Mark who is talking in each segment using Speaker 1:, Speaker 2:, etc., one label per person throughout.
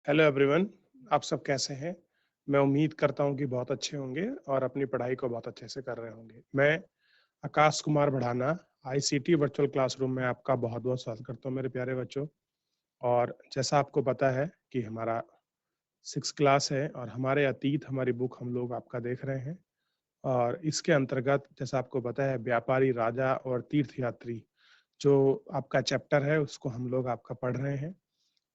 Speaker 1: Hello everyone, आप सब कैसे हैं? मैं उम्मीद करता हूँ कि बहुत अच्छे होंगे और अपनी पढ़ाई को बहुत अच्छे से कर रहे होंगे। मैं Akash Kumar Bhadana, ICT virtual classroom में आपका बहुत-बहुत स्वागत करता हूँ मेरे प्यारे बच्चों। और जैसा आपको पता है कि हमारा 6th क्लास है और हमारे अतीत हमारी बुक हम लोग आपका देख रहे हैं। और इसके अंतर्गत जैसा आपको पता है व्यापारी, राजा और तीर्थयात्री जो आपका चैप्टर है उसको हम लोग आपका पढ़ रहे हैं।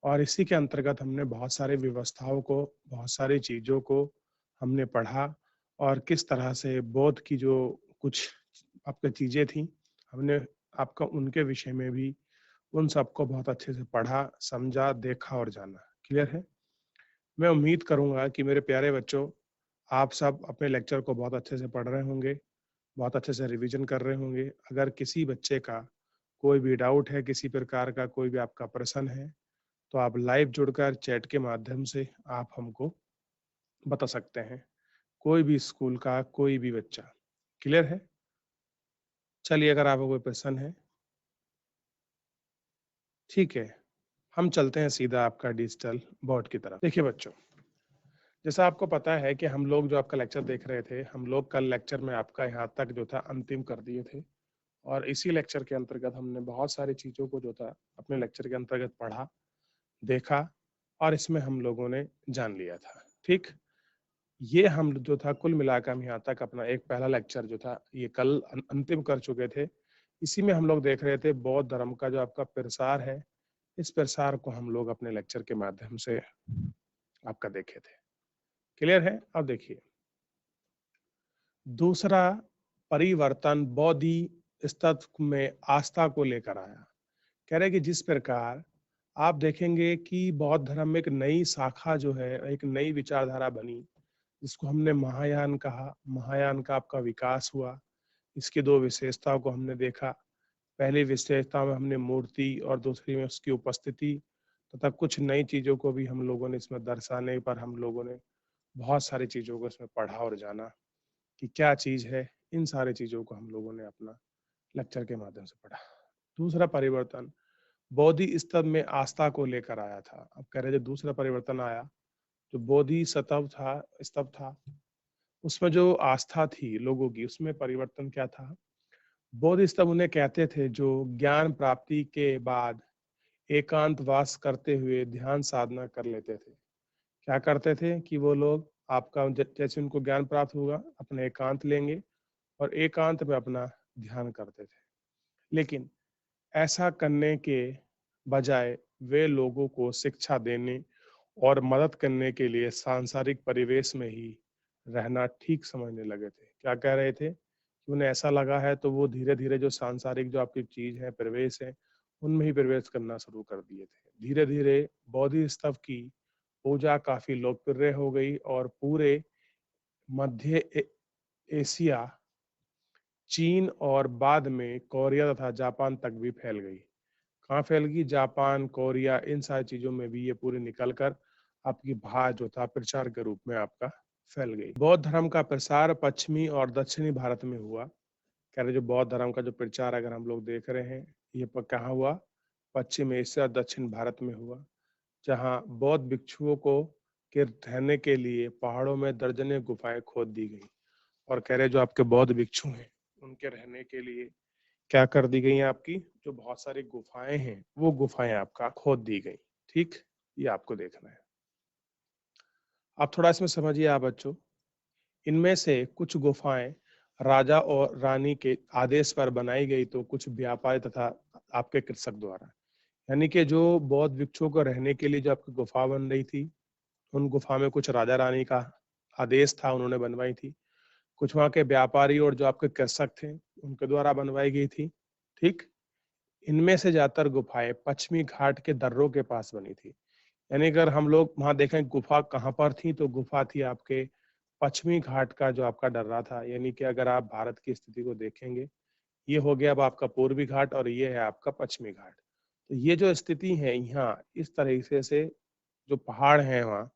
Speaker 1: और इसी के अंतर्गत हमने बहुत सारी व्यवस्थाओं को, बहुत सारी चीज़ों को हमने पढ़ा और किस तरह से बौद्ध की जो कुछ आपकी चीज़ें थीं, हमने आपका उनके विषय में भी उन सबको बहुत अच्छे से पढ़ा, समझा, देखा और जाना। क्लियर है? मैं उम्मीद करूँगा कि मेरे प्यारे बच्चों, आप सब अपने लेक्चर को बहुत अच्छे से पढ़ रहे होंगे, बहुत अच्छे से रिवीजन कर रहे होंगे। अगर किसी बच्चे का कोई भी डाउट है, किसी प्रकार का कोई भी आपका प्रश्न है, तो आप लाइव जुड़कर चैट के माध्यम से आप हमको बता सकते हैं। कोई भी स्कूल का कोई भी बच्चा। क्लियर है? चलिए अगर आपको कोई प्रश्न है, ठीक है, हम चलते हैं सीधा आपका डिजिटल बोर्ड की तरफ। देखिए बच्चों, जैसा आपको पता है कि हम लोग जो आपका लेक्चर देख रहे थे, हम लोग कल लेक्चर में आपका यहाँ तक जो था अंतिम कर दिए थे। और इसी लेक्चर के अंतर्गत हमने बहुत सारी चीज़ों को जो था अपने लेक्चर के अंतर्गत पढ़ा, देखा और इसमें हम लोगों ने जान लिया था। ठीक? ये हम जो था कुल मिलाकर हम यहाँ तक अपना एक पहला लेक्चर जो था ये कल अंतिम कर चुके थे। इसी में हम लोग देख रहे थे बौद्ध धर्म का जो आपका प्रसार है, इस प्रसार को हम लोग अपने लेक्चर के माध्यम से आपका देखे थे। क्लियर है? अब देखिए, दूसरा परिवर्तन बौद्धि तत्व में आस्था को लेकर आया। कह रहे हैं कि जिस प्रकार आप देखेंगे कि बौद्ध धर्म में एक नई शाखा जो है, एक नई विचारधारा बनी, जिसको हमने महायान कहा। महायान का आपका विकास हुआ। इसकी 2 विशेषताओं को हमने देखा। पहली विशेषता में हमने मूर्ति और दूसरी में उसकी उपस्थिति तथा कुछ नई चीज़ों को भी हम लोगों ने इसमें दर्शाने पर हम लोगों ने बहुत सारी चीज़ों को इसमें पढ़ा और जाना कि क्या चीज़ है। इन सारी चीज़ों को हम लोगों ने अपना लेक्चर के माध्यम से पढ़ा। दूसरा परिवर्तन बौद्धि स्तर में आस्था को लेकर आया था। अब कह रहे जो दूसरा परिवर्तन आया, जो बोधि सतव था स्तव था, उसमें जो आस्था थी लोगों की, उसमें परिवर्तन क्या था? बोधि स्तव उन्हें कहते थे जो ज्ञान प्राप्ति के बाद एकांतवास करते हुए ध्यान साधना कर लेते थे। क्या करते थे कि वो लोग आपका जैसे उनको ज्ञान प्राप्त होगा, अपने एकांत लेंगे और एकांत में अपना ध्यान करते थे। लेकिन ऐसा करने के बजाय वे लोगों को शिक्षा देने और मदद करने के लिए सांसारिक परिवेश में ही रहना ठीक समझने लगे थे। क्या कह रहे थे कि उन्हें ऐसा लगा है तो वो धीरे-धीरे जो सांसारिक जो आपकी चीज़ है, परिवेश है, उनमें ही प्रवेश करना शुरू कर दिए थे। धीरे-धीरे बौद्धि स्तव की पूजा काफ़ी लोकप्रिय हो गई और पूरे मध्य एशिया, चीन और बाद में कोरिया तथा जापान तक भी फैल गई। कहाँ फैल गई? जापान, कोरिया इन सारी चीज़ों में भी ये पूरी निकल कर आपकी जो था प्रचार के रूप में आपका फैल गई। बौद्ध धर्म का प्रसार पश्चिमी और दक्षिणी भारत में हुआ। कह रहे जो बौद्ध धर्म का जो प्रचार अगर हम लोग देख रहे हैं, ये कहाँ हुआ? पश्चिम एशिया, दक्षिण भारत में हुआ, जहाँ बौद्ध भिक्षुओं को के रहने के लिए पहाड़ों में दर्जनें गुफाएं खोद दी गई। और कह रहे जो आपके बौद्ध भिक्षु हैं, उनके रहने के लिए क्या कर दी गई हैं आपकी जो बहुत सारी गुफाएं हैं, वो गुफाएं आपका खोद दी गई। ठीक? ये आपको देखना है। आप थोड़ा इसमें समझिए आप बच्चों, इनमें से कुछ गुफाएं राजा और रानी के आदेश पर बनाई गई तो कुछ व्यापारी तथा आपके कृषक द्वारा। यानी कि जो बौद्ध भिक्षुओं को रहने के लिए जो आपकी गुफा बन रही थी, उन गुफा में कुछ राजा रानी का आदेश था, उन्होंने बनवाई थी। कुछ वहाँ के व्यापारी और जो आपके कृषक थे, उनके द्वारा बनवाई गई थी। ठीक? इनमें से ज्यादातर गुफाएं पश्चिमी घाट के दर्रों के पास बनी थी। यानी अगर हम लोग वहां देखें गुफा कहाँ पर थी, तो गुफा थी आपके पश्चिमी घाट का जो आपका दर्रा था। यानी कि अगर आप भारत की स्थिति को देखेंगे, ये हो गया अब आपका पूर्वी घाट और ये है आपका पश्चिमी घाट। तो ये जो स्थिति है यहाँ, इस तरीके से जो पहाड़ हैं वहाँ,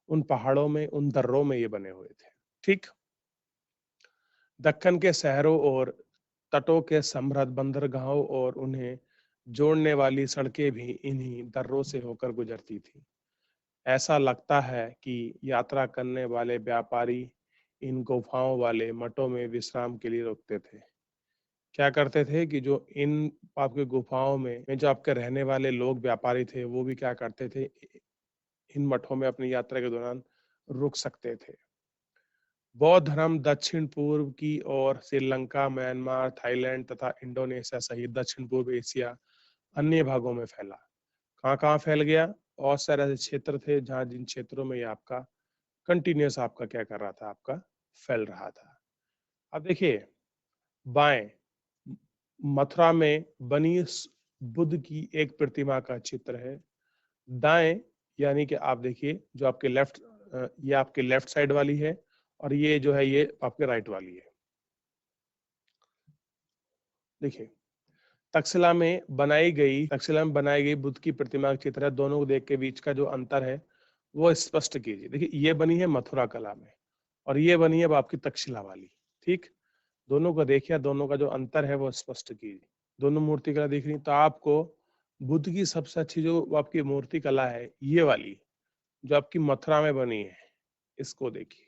Speaker 1: उन पहाड़ों में, उन दर्रों में ये बने हुए थे। ठीक? दक्कन के शहरों और तटों के समृद्ध बंदरगाहों और उन्हें जोड़ने वाली सड़कें भी इन्हीं दर्रों से होकर गुजरती थी। ऐसा लगता है कि यात्रा करने वाले व्यापारी इन गुफाओं वाले मठों में विश्राम के लिए रुकते थे। क्या करते थे कि जो इन आपके गुफाओं में जो आपके रहने वाले लोग व्यापारी थे, वो भी क्या करते थे, इन मठों में अपनी यात्रा के दौरान रुक सकते थे। बौद्ध धर्म दक्षिण पूर्व की ओर श्रीलंका, म्यांमार, थाईलैंड तथा इंडोनेशिया सहित दक्षिण पूर्व एशिया अन्य भागों में फैला। कहाँ-कहाँ फैल गया? बहुत सारे ऐसे क्षेत्र थे जहाँ जिन क्षेत्रों में ये आपका कंटिन्यूअस आपका क्या कर रहा था, आपका फैल रहा था। अब देखिए, बाएं मथुरा में बनी बुद्ध की एक प्रतिमा का चित्र है। दाएं यानी कि आप देखिए जो आपके लेफ्ट, ये आपके लेफ्ट साइड वाली है और ये जो है ये आपके राइट वाली है। देखिए, तक्षशिला में बनाई गई बुद्ध की प्रतिमा का चित्र है। दोनों को देख के बीच का जो अंतर है वो स्पष्ट कीजिए। देखिए, ये बनी है मथुरा कला में और ये बनी है अब आपकी तक्षशिला वाली। ठीक, दोनों को देखिए, दोनों का जो अंतर है वो स्पष्ट कीजिए। दोनों मूर्ति कला दिख रही, तो आपको बुद्ध की सबसे अच्छी जो आपकी मूर्ति कला है ये वाली, जो आपकी मथुरा में बनी है, इसको देखिए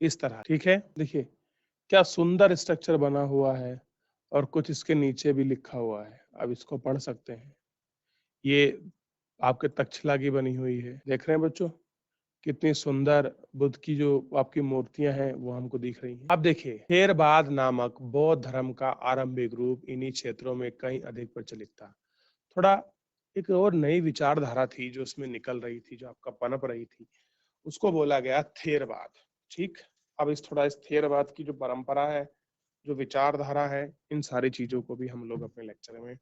Speaker 1: इस तरह। ठीक है, देखिए क्या सुंदर स्ट्रक्चर बना हुआ है और कुछ इसके नीचे भी लिखा हुआ है, अब इसको पढ़ सकते हैं। ये आपके तक्षशिला की बनी हुई है, देख रहे हैं बच्चों कितनी सुंदर बुद्ध की जो आपकी मूर्तियां हैं वो हमको दिख रही हैं। अब देखिए, थेरवाद नामक बौद्ध धर्म का आरंभिक रूप इन्हीं क्षेत्रों में कहीं अधिक प्रचलित था। थोड़ा एक और नई विचारधारा थी जो उसमें निकल रही थी, जो आपका पनप रही थी, उसको बोला गया थेरवाद। ठीक, अब इस थेरवाद की जो परंपरा है, जो विचारधारा है, इन सारी चीजों को भी हम लोग अपने लेक्चर में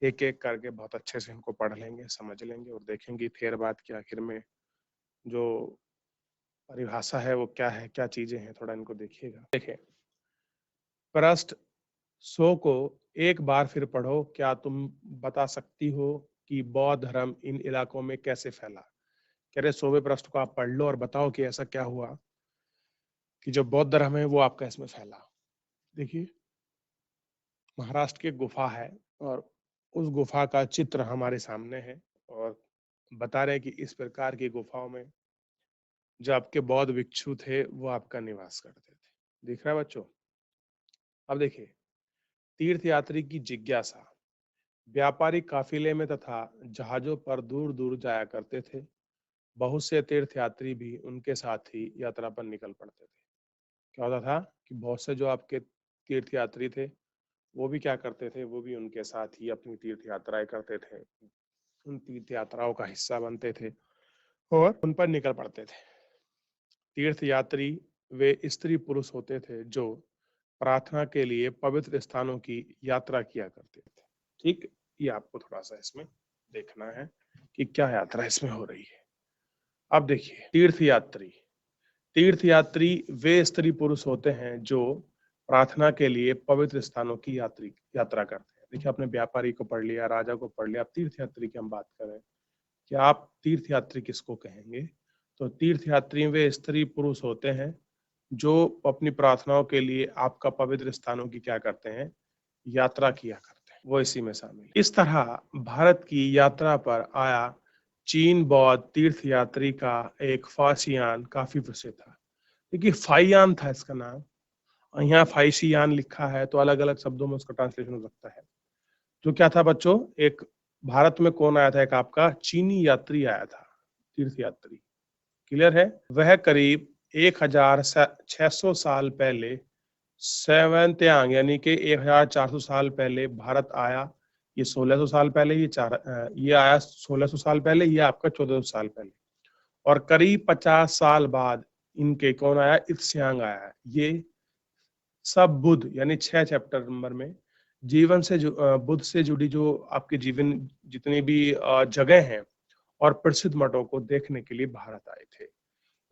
Speaker 1: एक एक करके बहुत अच्छे से इनको पढ़ लेंगे, समझ लेंगे और देखेंगे थेरवाद के आखिर में जो परिभाषा है वो क्या है, क्या चीजें हैं, थोड़ा इनको देखिएगा। देखिए, पृष्ठ 100 को एक बार फिर पढ़ो। क्या तुम बता सकती हो कि बौद्ध धर्म इन इलाकों में कैसे फैला? कह रहे 100वें पृष्ठ को आप पढ़ लो और बताओ कि ऐसा क्या हुआ कि जो बौद्ध धर्म है वो आपका इसमें फैला। देखिए, महाराष्ट्र की गुफा है और उस गुफा का चित्र हमारे सामने है और बता रहे हैं कि इस प्रकार की गुफाओं में जो आपके बौद्ध भिक्षु थे वो आपका निवास करते थे। दिख रहा है बच्चों? अब देखिए, तीर्थयात्री की जिज्ञासा। व्यापारी काफिले में तथा जहाजों पर दूर दूर जाया करते थे। बहुत से तीर्थयात्री भी उनके साथ ही यात्रा पर निकल पड़ते थे। क्या होता था कि बहुत से जो आपके तीर्थयात्री थे वो भी क्या करते थे, वो भी उनके साथ ही अपनी तीर्थ यात्राएं करते थे, उन तीर्थ यात्राओं का हिस्सा बनते थे और उन पर निकल पड़ते थे। तीर्थ यात्री वे स्त्री पुरुष होते थे जो प्रार्थना के लिए पवित्र स्थानों की यात्रा किया करते थे। ठीक, ये आपको थोड़ा सा इसमें देखना है कि क्या यात्रा इसमें हो रही है। अब देखिए, तीर्थ यात्री वे स्त्री पुरुष होते हैं जो प्रार्थना के लिए पवित्र स्थानों की यात्रा करते हैं। देखिए, आपने व्यापारी को पढ़ लिया, राजा को पढ़ लिया, अब तीर्थ यात्री की हम बात करें कि आप तीर्थ यात्री किसको कहेंगे? तो तीर्थ यात्री वे स्त्री पुरुष होते हैं जो अपनी प्रार्थनाओं के लिए आपका पवित्र स्थानों की क्या करते हैं, यात्रा किया करते हैं, वो इसी में शामिल है। इस तरह भारत की यात्रा पर आया चीन बौद्ध तीर्थ यात्री का एक फासियान काफी प्रसिद्ध था। देखिए, फाइयान था इसका नाम, और यहाँ फाइशियान लिखा है तो अलग अलग शब्दों में उसका ट्रांसलेशन हो सकता है। जो क्या था बच्चों, एक भारत में कौन आया था, एक आपका चीनी यात्री आया था, तीर्थ यात्री। क्लियर है? वह करीब 1600 साल पहले सेवेंत्यांग यानी कि 1400 साल पहले भारत आया। ये 1600 साल पहले, ये आया 1600 साल पहले, ये आपका 1400 साल पहले। और करीब 50 साल बाद इनके कौन आया, इत्स्यांग आया। ये सब बुद्ध यानी 6 चैप्टर नंबर में जीवन से बुद्ध से जुड़ी जो आपके जीवन जितनी भी जगह हैं और प्रसिद्ध मठों को देखने के लिए भारत आए थे।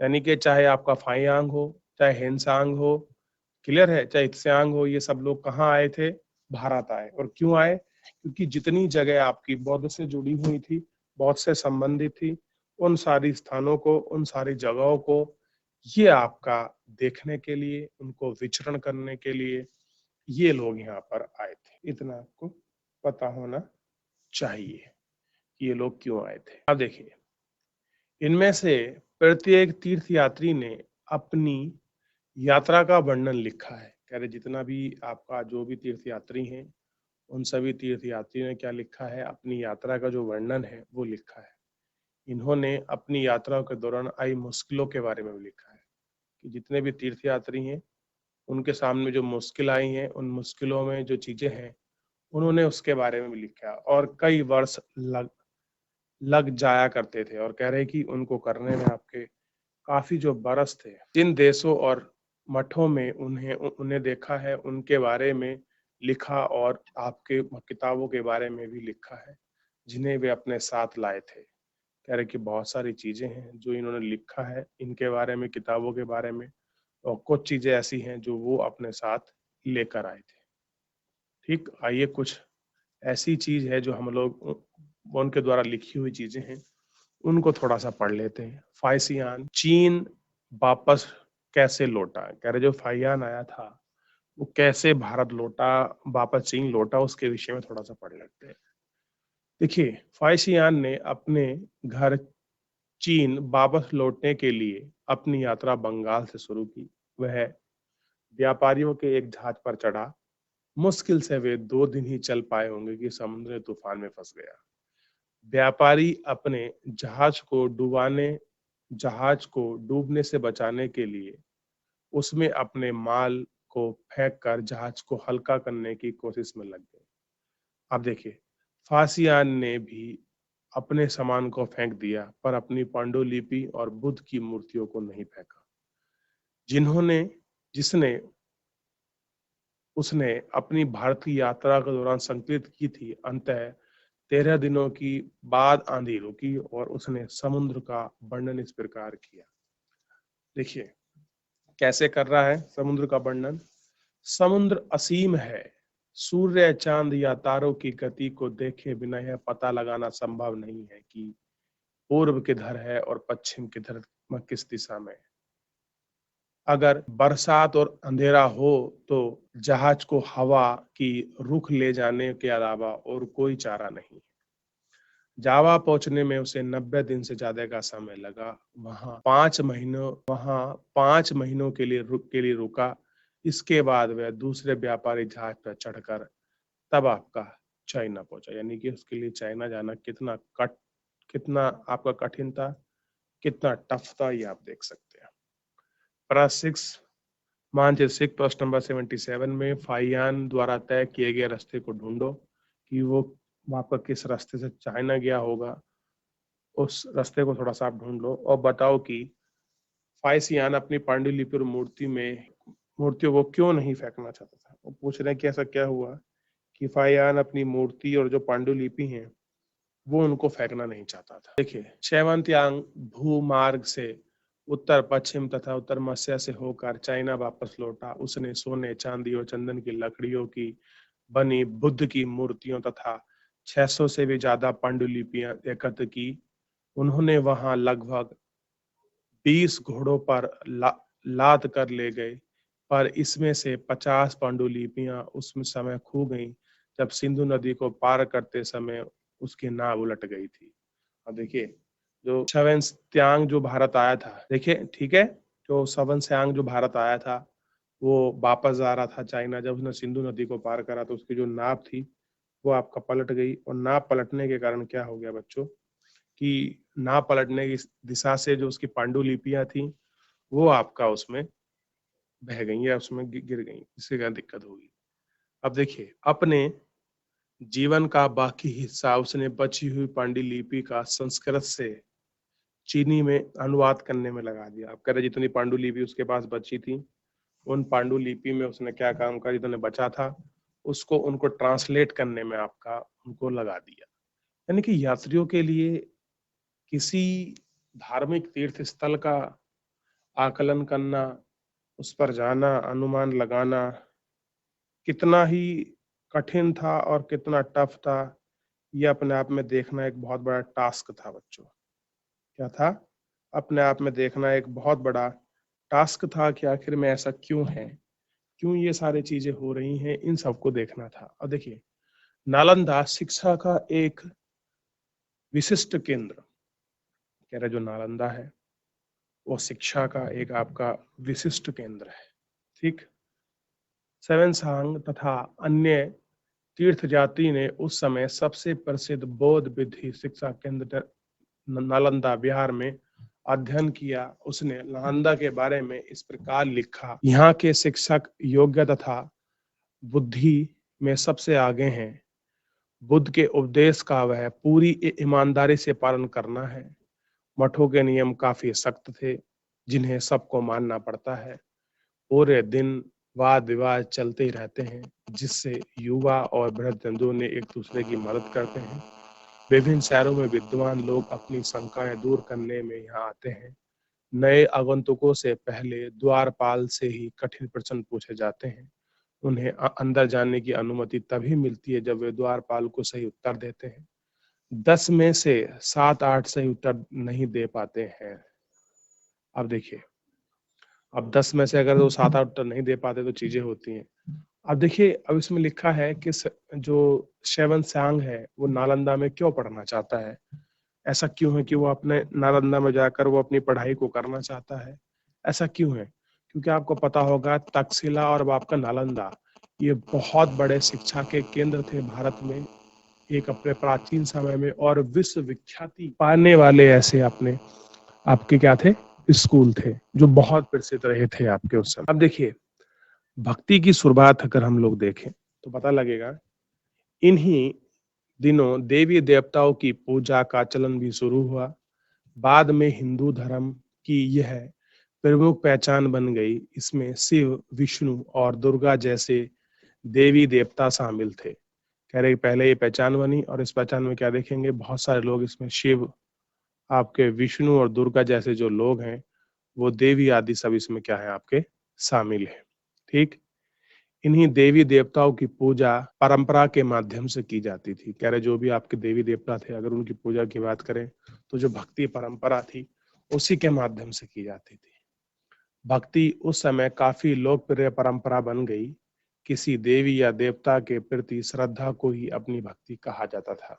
Speaker 1: यानी कि चाहे आपका फाइयांग हो, चाहे हेनसांग हो, क्लियर है, चाहे इत्स्यांग हो, ये सब लोग कहाँ आए थे, भारत आए। और क्यों आए? क्योंकि जितनी जगह आपकी बौद्ध से जुड़ी हुई थी, बौद्ध से संबंधित थी, उन सारी स्थानों को, उन सारी जगहों को ये आपका देखने के लिए, उनको विचरण करने के लिए ये लोग यहाँ पर आए थे। इतना आपको पता होना चाहिए। कि ये लोग क्यों आए थे। अब देखिए, इनमें से प्रत्येक तीर्थयात्री ने अपनी यात्रा का वर्णन लिखा है। कह रहे जितना भी आपका जो भी तीर्थयात्री हैं, उन सभी तीर्थयात्रियों ने क्या लिखा है, अपनी यात्रा का जो वर्णन है वो लिखा है। इन्होंने अपनी यात्राओं के दौरान आई मुश्किलों के बारे में भी लिखा है कि जितने भी तीर्थयात्री हैं, उनके सामने जो मुश्किल आई हैं, उन मुश्किलों में जो चीजें हैं, उन्होंने उसके बारे में भी लिखा। और कई वर्ष लग जाया करते थे, और कह रहे कि उनको करने में आपके काफी जो बरस थे। जिन देशों और मठों में उन्हें देखा है, उनके बारे में लिखा, और आपके किताबों के बारे में भी लिखा है जिन्हें वे अपने साथ लाए थे। कह रहे कि बहुत सारी चीजें हैं जो इन्होंने लिखा है इनके बारे में, किताबों के बारे में, और कुछ चीजें ऐसी हैं जो वो अपने साथ लेकर आए थे। ठीक, आइए कुछ ऐसी चीज है जो हम लोग उनके द्वारा लिखी हुई चीजें हैं, उनको थोड़ा सा पढ़ लेते हैं। फाइसियान चीन वापस कैसे लौटा, कह रहे जो फाइयान आया था वो कैसे भारत लौटा, वापस चीन लौटा, उसके विषय में थोड़ा सा पढ़ लेते हैं। देखिए, फाइसियान ने अपने घर चीन वापस लौटने के लिए अपनी यात्रा बंगाल से शुरू की। वह व्यापारियों के एक जहाज पर चढ़ा। मुश्किल से वे 2 दिन ही चल पाए होंगे कि समुद्र तूफान में फंस गया। व्यापारी अपने जहाज को डूबने से बचाने के लिए उसमें अपने माल को फेंक कर जहाज को हल्का करने की कोशिश में लग गए। अब देखिए, फासियान ने भी अपने सामान को फेंक दिया, पर अपनी पांडुलिपि और बुद्ध की मूर्तियों को नहीं फेंका, जिन्होंने जिसने उसने अपनी भारत की यात्रा के दौरान संकलित की थी। अंततः 13 दिनों की बाद आंधी रुकी और उसने समुद्र का वर्णन इस प्रकार किया। देखिए कैसे कर रहा है समुद्र का वर्णन। समुद्र असीम है, सूर्य, चांद या तारों की गति को देखे बिना यह पता लगाना संभव नहीं है कि पूर्व किधर है और पश्चिम किधर, किस दिशा में। अगर बरसात और अंधेरा हो तो जहाज को हवा की रुख ले जाने के अलावा और कोई चारा नहीं। जावा पहुंचने में उसे 90 दिन से ज्यादा का समय लगा। वहां 5 महीनों के लिए रुका। इसके बाद वह दूसरे व्यापारी जहाज पर चढ़कर तब आपका चाइना पहुंचा। यानी कि उसके लिए चाइना जाना कितना आपका कठिन था, कितना टफ था, ये आप देख सकते हैं। मानचित्र प्रश्न नंबर 77 में फाइयान द्वारा तय किए गए रास्ते को ढूंढो कि वो आपका किस रास्ते से चाइना गया होगा। उस रास्ते को थोड़ा सा आप ढूंढ लो और बताओ कि फाइसियान अपनी पांडुलिपि और मूर्तियों को क्यों नहीं फेंकना चाहता था। वो पूछ रहे हैं कि ऐसा क्या हुआ कि फाइयान अपनी मूर्ति और जो पांडुलिपि हैं वो उनको फेंकना नहीं चाहता था। देखिए, शेवंत्यांग भूमार्ग से उत्तर पश्चिम तथा उत्तर मध्य से होकर चाइना वापस लौटा। उसने सोने, चांदी और चंदन की लकड़ियों की बनी बुद्ध की मूर्तियों तथा 600 से भी ज्यादा पांडुलिपियां एकत्र की। उन्होंने वहां लगभग 20 घोड़ों पर लाद कर ले गए, पर इसमें से 50 पांडुलिपियां उस समय खो गईं जब सिंधु नदी को पार करते समय उसकी नाव उलट गई थी। अब देखिए, जो त्यांग जो भारत आया था, देखिए ठीक है, जो त्यांग जो भारत आया था वो वापस आ रहा था चाइना। जब उसने सिंधु नदी को पार करा तो उसकी जो नाव थी वो आपका पलट गई। और नाव पलटने के कारण क्या हो गया बच्चों कि नाव पलटने की दिशा से जो उसकी पांडुलिपियां थी वो आपका उसमें बह गई या उसमें गिर गई। इससे क्या दिक्कत होगी। अब देखिए, अपने जीवन का बाकी हिस्सा उसने बची हुई पांडुलिपि का संस्कृत से चीनी में अनुवाद करने में लगा दिया। आप कह रहे जितनी पांडुलिपि उसके पास बची थी, उन पांडुलिपि में उसने क्या काम करा, जितने बचा था उसको उनको ट्रांसलेट करने में आपका उनको लगा दिया। यानी कि यात्रियों के लिए किसी धार्मिक तीर्थ स्थल का आकलन करना, उस पर जाना, अनुमान लगाना कितना ही कठिन था और कितना टफ था, ये अपने आप में देखना एक बहुत बड़ा टास्क था बच्चों। क्या था? अपने आप में देखना एक बहुत बड़ा टास्क था कि आखिर में ऐसा क्यों है, क्यों ये सारी चीजें हो रही हैं, इन सबको देखना था। और देखिए, नालंदा शिक्षा का एक विशिष्ट केंद्र, कह रहे जो नालंदा है वो शिक्षा का एक आपका विशिष्ट केंद्र है। ठीक, सेवेंसांग तथा अन्य तीर्थ यात्री ने उस समय सबसे प्रसिद्ध बौद्ध विधि शिक्षा केंद्र नालंदा बिहार में अध्ययन किया। उसने नालंदा के बारे में इस प्रकार लिखा, यहाँ के शिक्षक योग्य तथा बुद्धि में सबसे आगे हैं। बुद्ध के उपदेश का वह पूरी ईमानदारी से पालन करना है। मठों के नियम काफी सख्त थे जिन्हें सबको मानना पड़ता है। पूरे दिन वाद विवाद चलते ही रहते हैं जिससे युवा और वृद्धजनों ने एक दूसरे की मदद करते हैं। विभिन्न शहरों में विद्वान लोग अपनी शंकाएं दूर करने में यहाँ आते हैं। नए आगंतुकों से पहले द्वारपाल से ही कठिन प्रश्न पूछे जाते हैं। उन्हें अंदर जाने की अनुमति तभी मिलती है जब वे द्वारपाल को सही उत्तर देते हैं। 10 में से 7-8 सही उत्तर नहीं दे पाते हैं। अब देखिए, अब 10 में से अगर वो 7-8 उत्तर नहीं दे पाते तो चीजें होती हैं। अब देखिए, अब इसमें लिखा है कि जो सेवेंसांग है वो नालंदा में क्यों पढ़ना चाहता है। ऐसा क्यों है कि वो अपने नालंदा में जाकर वो अपनी पढ़ाई को करना चाहता है। ऐसा क्यों है? क्योंकि आपको पता होगा तक्षशिला और आपका नालंदा ये बहुत बड़े शिक्षा के केंद्र थे भारत में एक अपने प्राचीन समय में, और विश्व विख्याति पाने वाले ऐसे अपने आपके क्या थे, स्कूल थे जो बहुत प्रसिद्ध रहे थे आपके उस समय। अब देखिए, भक्ति की शुरुआत अगर हम लोग देखें तो पता लगेगा इन्हीं दिनों देवी देवताओं की पूजा का चलन भी शुरू हुआ। बाद में हिंदू धर्म की यह प्रमुख पहचान बन गई। इसमें शिव, विष्णु और दुर्गा जैसे देवी देवता शामिल थे। कह रहे पहले ये पहचान बनी और इस पहचान में क्या देखेंगे, बहुत सारे लोग इसमें शिव, आपके विष्णु और दुर्गा जैसे जो लोग हैं वो देवी आदि सब इसमें क्या है आपके शामिल है। ठीक, इन्हीं देवी देवताओं की पूजा परंपरा के माध्यम से की जाती थी। कह रहे जो भी आपके देवी देवता थे अगर उनकी पूजा की बात करें तो जो भक्ति परंपरा थी उसी के माध्यम से की जाती थी। भक्ति उस समय काफी लोकप्रिय परंपरा बन गई। किसी देवी या देवता के प्रति श्रद्धा को ही अपनी भक्ति कहा जाता था।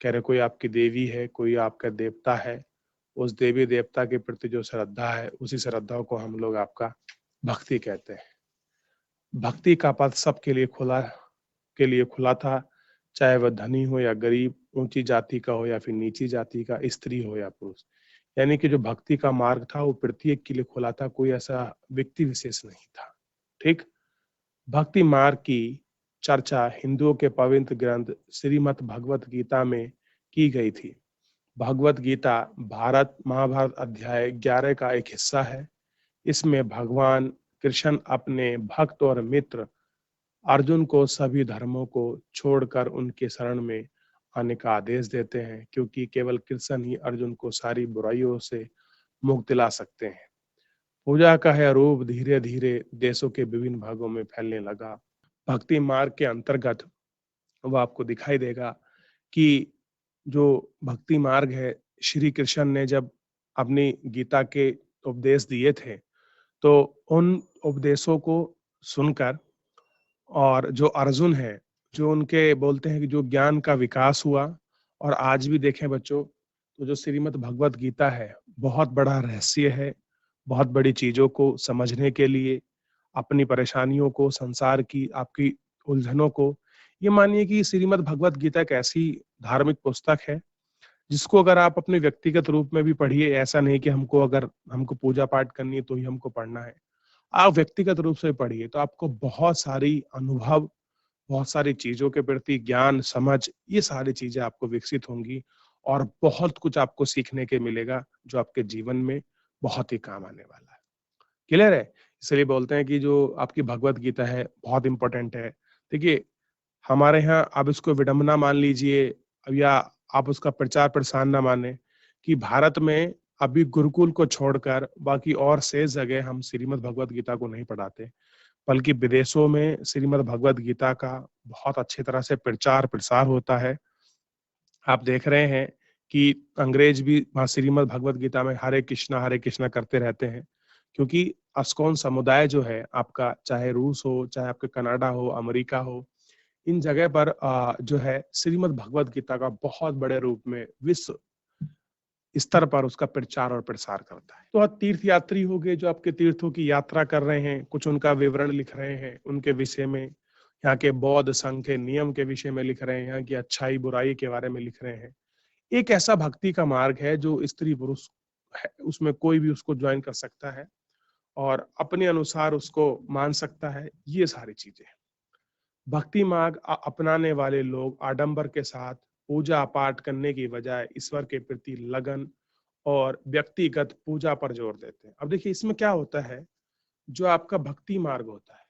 Speaker 1: कह रहे कोई आपकी देवी है, कोई आपका देवता है, उस देवी देवता के प्रति जो श्रद्धा है उसी श्रद्धा को हम लोग आपका भक्ति कहते हैं। भक्ति का पथ सबके लिए खुला था, चाहे वह धनी हो या गरीब, ऊंची जाति का हो या फिर नीची जाति का, स्त्री हो या पुरुष। यानी कि जो भक्ति का मार्ग था वो प्रत्येक के लिए खुला था, कोई ऐसा व्यक्ति विशेष नहीं था। ठीक, भक्ति मार्ग की चर्चा हिंदुओं के पवित्र ग्रंथ श्रीमद् भगवत गीता में की गई थी। भगवत गीता भारत महाभारत अध्याय 11 का एक हिस्सा है। इसमें भगवान कृष्ण अपने भक्त और मित्र अर्जुन को सभी धर्मों को छोड़कर उनके शरण में आने का आदेश देते हैं, क्योंकि केवल कृष्ण ही अर्जुन को सारी बुराइयों से मुक्त दिला सकते हैं। पूजा का यह रूप धीरे धीरे देशों के विभिन्न भागों में फैलने लगा। भक्ति मार्ग के अंतर्गत वो आपको दिखाई देगा कि जो भक्ति मार्ग है, श्री कृष्ण ने जब अपनी गीता के उपदेश दिए थे तो उन उपदेशों को सुनकर और जो अर्जुन है, जो उनके बोलते हैं कि जो ज्ञान का विकास हुआ, और आज भी देखें बच्चों तो जो श्रीमद् भगवत गीता है बहुत बड़ा रहस्य है। बहुत बड़ी चीजों को समझने के लिए, अपनी परेशानियों को, संसार की आपकी उलझनों को, ये मानिए कि श्रीमद् भगवत गीता एक ऐसी धार्मिक पुस्तक है जिसको अगर आप अपने व्यक्तिगत रूप में भी पढ़िए, ऐसा नहीं कि हमको पूजा पाठ करनी है तो ही हमको पढ़ना है, आप व्यक्तिगत रूप से पढ़िए तो आपको बहुत सारी अनुभव, बहुत सारी चीजों के प्रति ज्ञान, समझ, ये सारी चीजें आपको विकसित होंगी और बहुत कुछ आपको सीखने के मिलेगा जो आपके जीवन में बहुत ही काम आने वाला है। क्लियर है? इसलिए बोलते हैं कि जो आपकी भगवत गीता है बहुत इंपॉर्टेंट है। देखिए, हमारे यहाँ आप इसको विडंबना मान लीजिए या आप उसका प्रचार प्रसार ना माने कि भारत में अभी गुरुकुल को छोड़कर बाकी और शेष जगह हम श्रीमद् भगवत गीता को नहीं पढ़ाते, बल्कि विदेशों में श्रीमद् भगवत गीता का बहुत अच्छी तरह से प्रचार प्रसार होता है। आप देख रहे हैं कि अंग्रेज भी वहाँ श्रीमद् भगवत गीता में हरे कृष्णा करते रहते हैं, क्योंकि अस्कोन समुदाय जो है आपका, चाहे रूस हो, चाहे आपके कनाडा हो, अमेरिका हो, इन जगह पर जो है श्रीमद् भगवद गीता का बहुत बड़े रूप में विश्व स्तर पर उसका प्रचार और प्रसार करता है। तो तीर्थ यात्री हो गए जो आपके तीर्थों की यात्रा कर रहे हैं, कुछ उनका विवरण लिख रहे हैं, उनके विषय में, यहाँ के बौद्ध संघ के नियम के विषय में लिख रहे हैं, यहाँ की अच्छाई बुराई के बारे में लिख रहे हैं। एक ऐसा भक्ति का मार्ग है जो स्त्री पुरुष है, उसमें कोई भी उसको ज्वाइन कर सकता है और अपने अनुसार उसको मान सकता है। ये सारी चीजें भक्ति मार्ग अपनाने वाले लोग आडंबर के साथ पूजा पाठ करने की बजाय ईश्वर के प्रति लगन और व्यक्तिगत पूजा पर जोर देते हैं। अब देखिए इसमें क्या होता है, जो आपका भक्ति मार्ग होता है,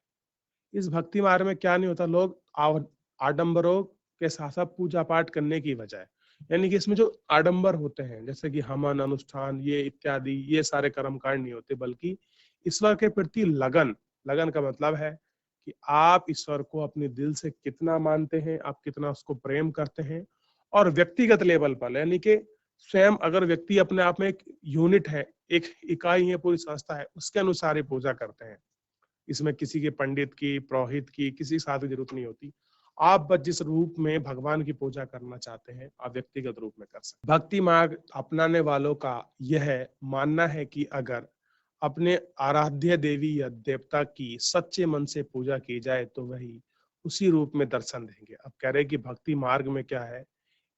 Speaker 1: इस भक्ति मार्ग में क्या नहीं होता, लोग आडंबरों के साथ साथ पूजा पाठ करने की बजाय, यानी कि इसमें जो आडंबर होते हैं जैसे कि हवन अनुष्ठान ये इत्यादि, ये सारे कर्मकांड नहीं होते, बल्कि ईश्वर के प्रति लगन। लगन का मतलब है कि आप ईश्वर को अपने दिल से कितना मानते हैं, आप कितना उसको प्रेम करते हैं, और व्यक्तिगत लेवल पर, यानी कि स्वयं अगर व्यक्ति अपने आप में एक यूनिट है, एक इकाई है, पूरी संस्था है, उसके अनुसार ही पूजा करते हैं। इसमें किसी के पंडित की, पुरोहित की, किसी साधु की जरूरत नहीं होती। आप बस जिस रूप में भगवान की पूजा करना चाहते हैं, आप व्यक्तिगत रूप में कर सकते हैं। भक्ति मार्ग अपनाने वालों का यह मानना है कि अगर अपने आराध्य देवी या देवता की सच्चे मन से पूजा की जाए तो वही उसी रूप में दर्शन देंगे। अब कह रहे हैं कि भक्ति मार्ग में क्या है,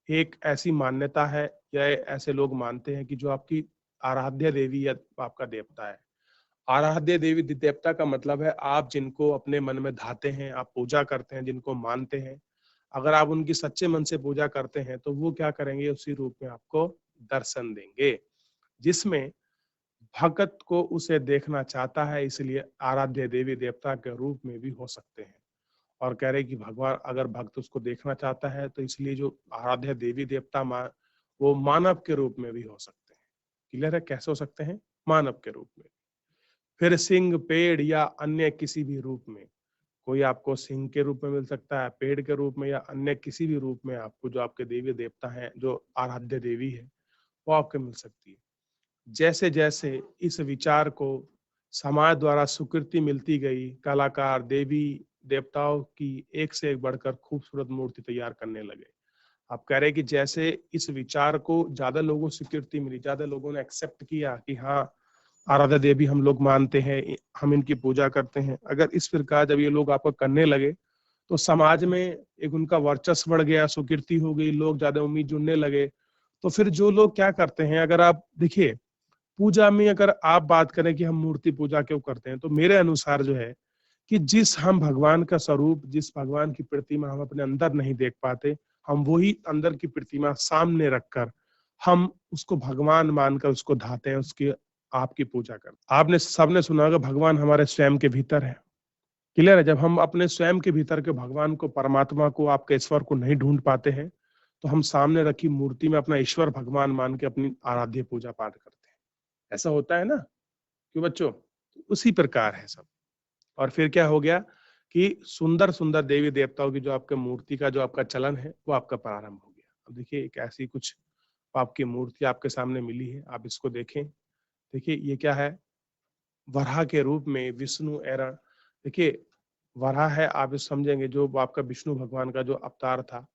Speaker 1: एक ऐसी मान्यता है या ऐसे लोग मानते हैं कि जो आपकी आराध्य देवी या आपका देवता है। आराध्य देवी देवता का मतलब है आप जिनको अपने मन में धाते हैं, आप पूजा करते हैं, जिनको मानते हैं, अगर आप उनकी सच्चे मन से पूजा करते हैं तो वो क्या करेंगे, उसी रूप में आपको दर्शन देंगे। जिसमें भगत को उसे देखना चाहता है, इसलिए आराध्य देवी देवता के रूप में भी हो सकते हैं। और कह रहे कि भगवान अगर भक्त उसको देखना चाहता है तो इसलिए जो आराध्य देवी देवता वो मानव के रूप में भी हो सकते हैं। क्लियर है, कैसे हो सकते हैं, मानव के रूप में। फिर सिंह, पेड़ या अन्य किसी भी रूप में, कोई आपको सिंह के रूप में मिल सकता है, पेड़ के रूप में, या अन्य किसी भी रूप में आपको जो आपके देवी देवता हैं, जो आराध्य देवी है, वो आपको मिल सकती है। जैसे जैसे इस विचार को समाज द्वारा स्वीकृति मिलती गई, कलाकार देवी देवताओं की एक से एक बढ़कर खूबसूरत मूर्ति तैयार करने लगे। आप कह रहे हैं कि जैसे इस विचार को ज्यादा लोगों को स्वीकृति मिली, ज्यादा लोगों ने एक्सेप्ट किया कि हाँ आराध्या देवी हम लोग मानते हैं, हम इनकी पूजा करते हैं, अगर इस प्रकार जब ये लोग आपको करने लगे तो समाज में एक उनका वर्चस्व बढ़ गया, स्वीकृति हो गई, लोग ज्यादा उम्मीद जुड़ने लगे। तो फिर जो लोग क्या करते हैं, अगर आप देखिए पूजा में अगर आप बात करें कि हम मूर्ति पूजा क्यों करते हैं, तो मेरे अनुसार जो है कि जिस हम भगवान का स्वरूप, जिस भगवान की प्रतिमा हम अपने अंदर नहीं देख पाते, हम वही अंदर की प्रतिमा सामने रखकर हम उसको भगवान मानकर उसको धाते हैं, उसकी आपकी पूजा करते। आपने सबने सुना होगा भगवान हमारे स्वयं के भीतर है। क्लियर है, जब हम अपने स्वयं के भीतर के भगवान को, परमात्मा को, आपके ईश्वर को नहीं ढूंढ पाते हैं तो हम सामने रखी मूर्ति में अपना ईश्वर भगवान मान के अपनी आराध्य पूजा पाठ करते हैं। ऐसा होता है ना, क्यों बच्चों, उसी प्रकार है सब। और फिर क्या हो गया कि सुंदर सुंदर देवी देवताओं की जो आपके मूर्ति का जो आपका चलन है वो आपका प्रारंभ हो गया। अब देखिए एक ऐसी कुछ आपकी मूर्ति आपके सामने मिली है, आप इसको देखें। देखिए ये क्या है, वराह के रूप में विष्णु एरण। देखिए वराह है, आप इस समझेंगे जो आपका विष्णु भगवान का जो अवतार था,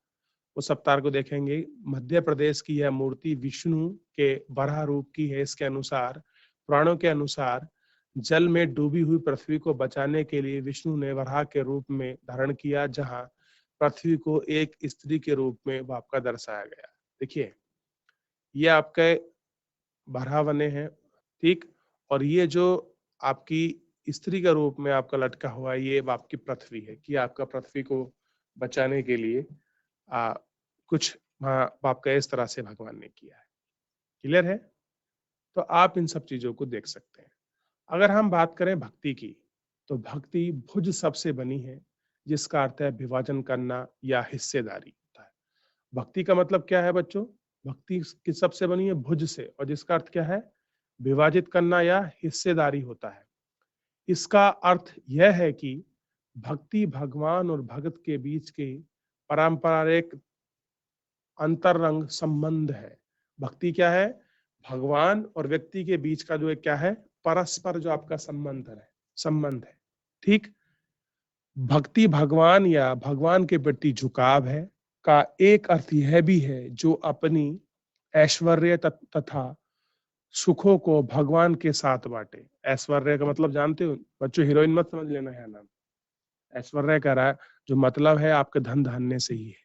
Speaker 1: उस अवतार को देखेंगे। मध्य प्रदेश की यह मूर्ति विष्णु के वराह रूप की है। इसके अनुसार, पुराणों के अनुसार, जल में डूबी हुई पृथ्वी को बचाने के लिए विष्णु ने वराह के रूप में धारण किया, जहां पृथ्वी को एक स्त्री के रूप में आपका दर्शाया गया। देखिए ये आपके वराह बने हैं, ठीक। और ये जो आपकी स्त्री का रूप में आपका लटका हुआ है, ये आपकी पृथ्वी है कि आपका पृथ्वी को बचाने के लिए कुछ आपका इस तरह से भगवान ने किया है। क्लियर है, तो आप इन सब चीजों को देख सकते हैं। अगर हम बात करें भक्ति की, तो भक्ति भुज सबसे बनी है, जिसका अर्थ है विभाजन करना या हिस्सेदारी होता है। भक्ति का मतलब क्या है बच्चों, भक्ति किस सबसे बनी है, भुज से, और जिसका अर्थ क्या है, विभाजित करना या हिस्सेदारी होता है। इसका अर्थ यह है कि भक्ति भगवान और भगत के बीच के पारंपरिक अंतरंग संबंध है। भक्ति क्या है, भगवान और व्यक्ति के बीच का जो एक क्या है, परस्पर जो आपका संबंध है, ठीक। भक्ति भगवान या भगवान के प्रति झुकाव है का एक अर्थ यह भी है जो अपनी ऐश्वर्य तथा सुखों को भगवान के साथ बांटे। ऐश्वर्य का मतलब जानते हो बच्चों, हीरोइन मत समझ लेना है नाम। ऐश्वर्य का रहा जो मतलब है आपके धन धान्य से ही है।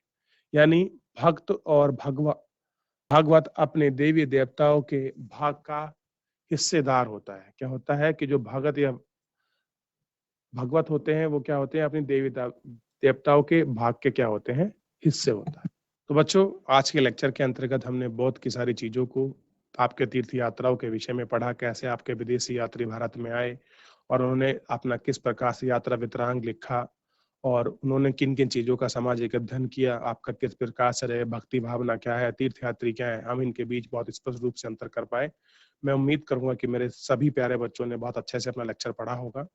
Speaker 1: यानी भक्त और भागवत अपने देवी देवताओं के भाग का हिस्सेदार होता है। क्या होता है कि जो भगत या भगवत होते हैं वो क्या होते हैं, अपनी देवी देवताओं के भाग के क्या होते हैं, हिस्से होता है। तो बच्चों, आज के लेक्चर के अंतर्गत हमने बहुत की सारी चीजों को आपके तीर्थ यात्राओं के विषय में पढ़ा, कैसे आपके विदेशी यात्री भारत में आए और उन्होंने अपना किस प्रकार से यात्रा वृत्तांत लिखा और उन्होंने किन किन चीजों का सामाजिक अध्ययन किया, आपका किस प्रकार से रहे, भक्ति भावना क्या है, तीर्थयात्री क्या है, हम इनके बीच बहुत स्पष्ट रूप से अंतर कर पाए। मैं उम्मीद करूंगा कि मेरे सभी प्यारे बच्चों ने बहुत अच्छे से अपना लेक्चर पढ़ा होगा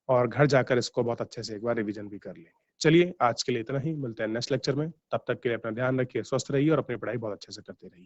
Speaker 1: और घर जाकर इसको बहुत अच्छे से एक बार रिवीजन भी कर लेंगे। चलिए, आज के लिए इतना ही, मिलते हैं नेक्स्ट लेक्चर में। तब तक के लिए अपना ध्यान रखिए, स्वस्थ रहिए और अपनी पढ़ाई बहुत अच्छे से करते रहिए।